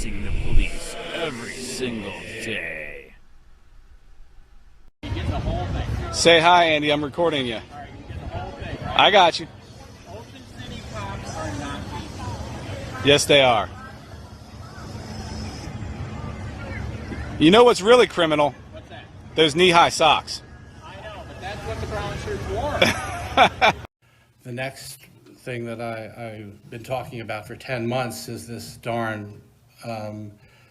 facing the police every single day. Say hi, Andy. I'm recording you. I got you. Ocean City cops are not people. Yes, they are. You know what's really criminal? What's that? Those knee-high socks. I know, but that's what the brown shirts wore. The next thing that I've been talking about for 10 months is this darn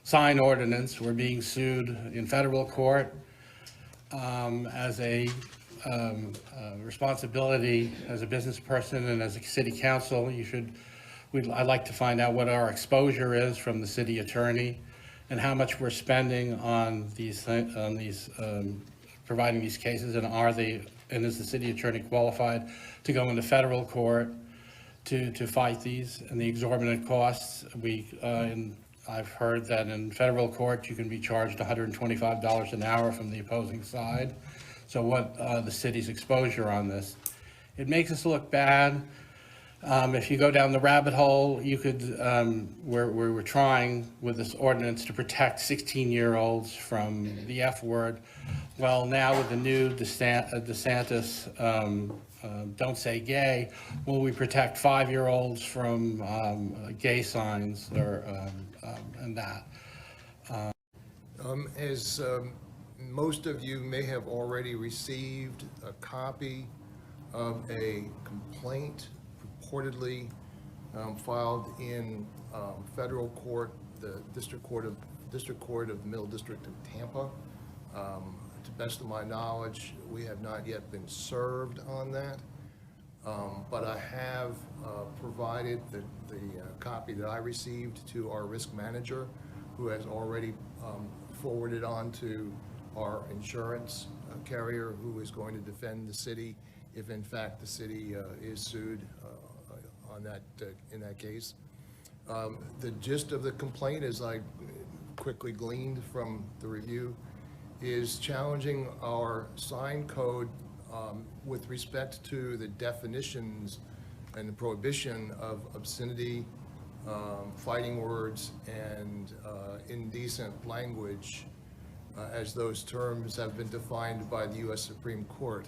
sign ordinance. We're being sued in federal court as a responsibility as a business person and as a city council. I'd like to find out what our exposure is from the city attorney and how much we're spending on providing these cases, and is the city attorney qualified to go into federal court to fight these and the exorbitant costs. I've heard that in federal court you can be charged $125 an hour from the opposing side. So what the city's exposure on this? It makes us look bad. If you go down the rabbit hole, you could, we're trying with this ordinance to protect 16-year-olds from the F word. Well, now with the new DeSantis, don't say gay, will we protect 5-year-olds from gay signs and that? As most of you may have already received a copy of a complaint purportedly filed in federal court, the District Court of Middle District of Tampa. To the best of my knowledge, we have not yet been served on that, but I have provided the copy that I received to our risk manager, who has already forwarded on to our insurance carrier, who is going to defend the city if in fact the city is sued on that in that case. The gist of the complaint, as I quickly gleaned from the review, is challenging our sign code with respect to the definitions and the prohibition of obscenity, fighting words, and indecent language, as those terms have been defined by the U.S. Supreme Court.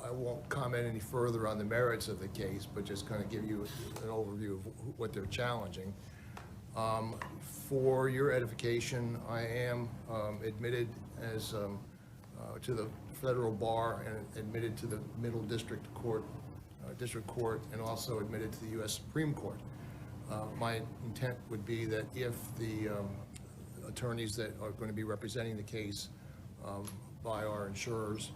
I won't comment any further on the merits of the case, but just kind of give you an overview of what they're challenging. For your edification, I am admitted as to the federal bar and admitted to the Middle District Court, and also admitted to the U.S. Supreme Court. My intent would be that if the attorneys that are going to be representing the case by our insurers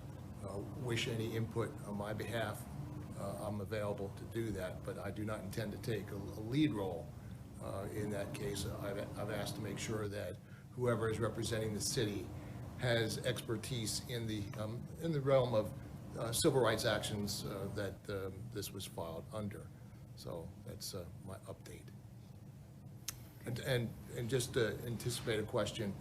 wish any input on my behalf, I'm available to do that, but I do not intend to take a lead role in that case. I've asked to make sure that whoever is representing the city has expertise in the realm of civil rights actions that this was filed under. So that's my update. And just to anticipate a question,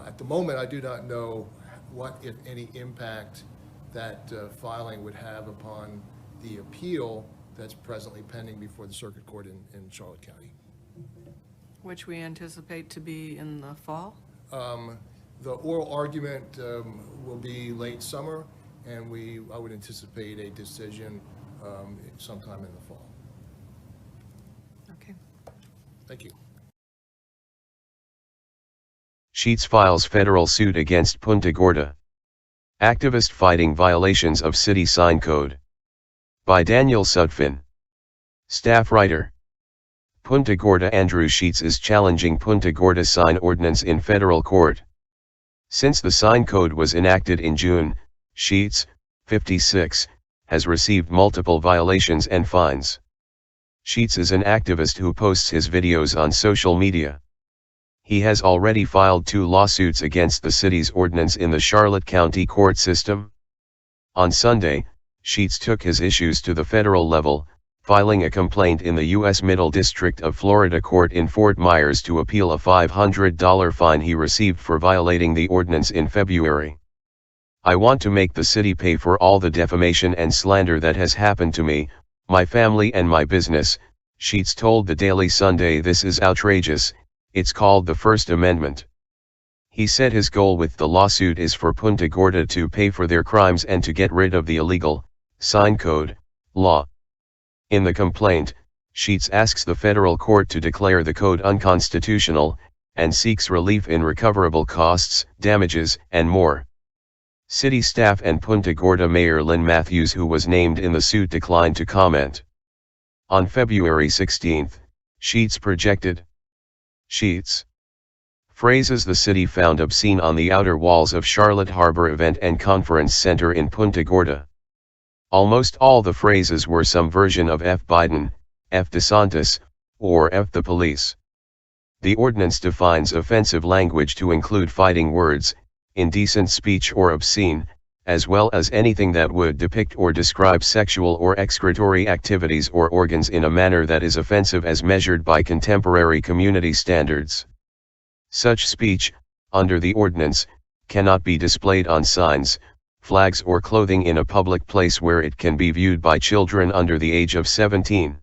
at the moment I do not know what, if any, impact that filing would have upon the appeal that's presently pending before the Circuit Court in Charlotte County. Which we anticipate to be in the fall? The oral argument will be late summer, and I would anticipate a decision sometime in the fall. Okay. Thank you. Sheets files federal suit against Punta Gorda. Activist fighting violations of city sign code. By Daniel Sudfin. Staff writer. Punta Gorda Andrew Sheets is challenging Punta Gorda sign ordinance in federal court. Since the sign code was enacted in June, Sheets, 56, has received multiple violations and fines. Sheets is an activist who posts his videos on social media. He has already filed 2 lawsuits against the city's ordinance in the Charlotte County court system. On Sunday, Sheets took his issues to the federal level, filing a complaint in the U.S. Middle District of Florida Court in Fort Myers to appeal a $500 fine he received for violating the ordinance in February. I want to make the city pay for all the defamation and slander that has happened to me, my family and my business, Sheets told the Daily Sunday this is outrageous, it's called the First Amendment. He said his goal with the lawsuit is for Punta Gorda to pay for their crimes and to get rid of the illegal, sign code, law. In the complaint, Sheets asks the federal court to declare the code unconstitutional, and seeks relief in recoverable costs, damages, and more. City staff and Punta Gorda Mayor Lynn Matthews, who was named in the suit, declined to comment. On February 16, Sheets projected phrases the city found obscene on the outer walls of Charlotte Harbor Event and Conference Center in Punta Gorda. Almost all the phrases were some version of F Biden, F DeSantis, or F the police. The ordinance defines offensive language to include fighting words, indecent speech or obscene, as well as anything that would depict or describe sexual or excretory activities or organs in a manner that is offensive as measured by contemporary community standards. Such speech, under the ordinance, cannot be displayed on signs, flags or clothing in a public place where it can be viewed by children under the age of 17.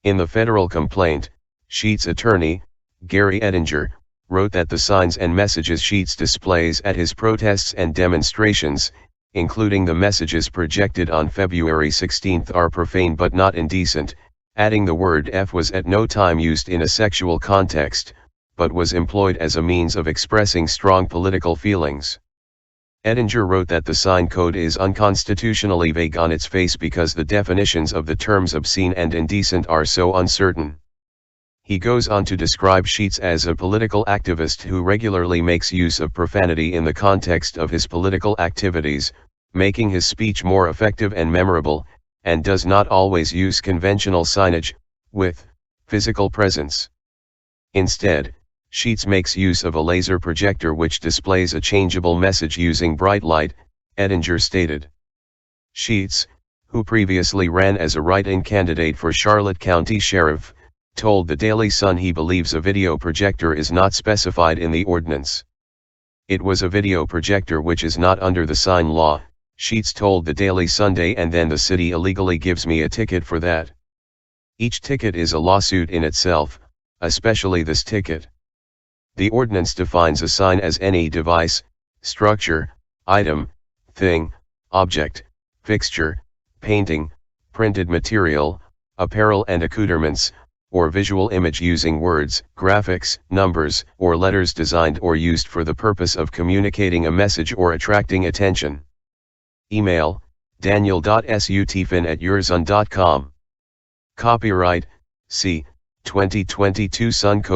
In the federal complaint, Sheets' attorney, Gary Ettinger, wrote that the signs and messages Sheets displays at his protests and demonstrations, including the messages projected on February 16, are profane but not indecent, adding the word F was at no time used in a sexual context, but was employed as a means of expressing strong political feelings. Ettinger wrote that the sign code is unconstitutionally vague on its face because the definitions of the terms obscene and indecent are so uncertain. He goes on to describe Sheets as a political activist who regularly makes use of profanity in the context of his political activities, making his speech more effective and memorable, and does not always use conventional signage, with physical presence. Instead, Sheets makes use of a laser projector which displays a changeable message using bright light, Ettinger stated. Sheets, who previously ran as a write-in candidate for Charlotte County Sheriff, told the Daily Sun he believes a video projector is not specified in the ordinance. It was a video projector which is not under the sign law, Sheets told the Daily Sunday, and then the city illegally gives me a ticket for that. Each ticket is a lawsuit in itself, especially this ticket. The ordinance defines a sign as any device, structure, item, thing, object, fixture, painting, printed material, apparel and accoutrements, or visual image using words, graphics, numbers, or letters designed or used for the purpose of communicating a message or attracting attention. Email, daniel.sutphin@yourzone.com. Copyright, C. 2022 Suncoast.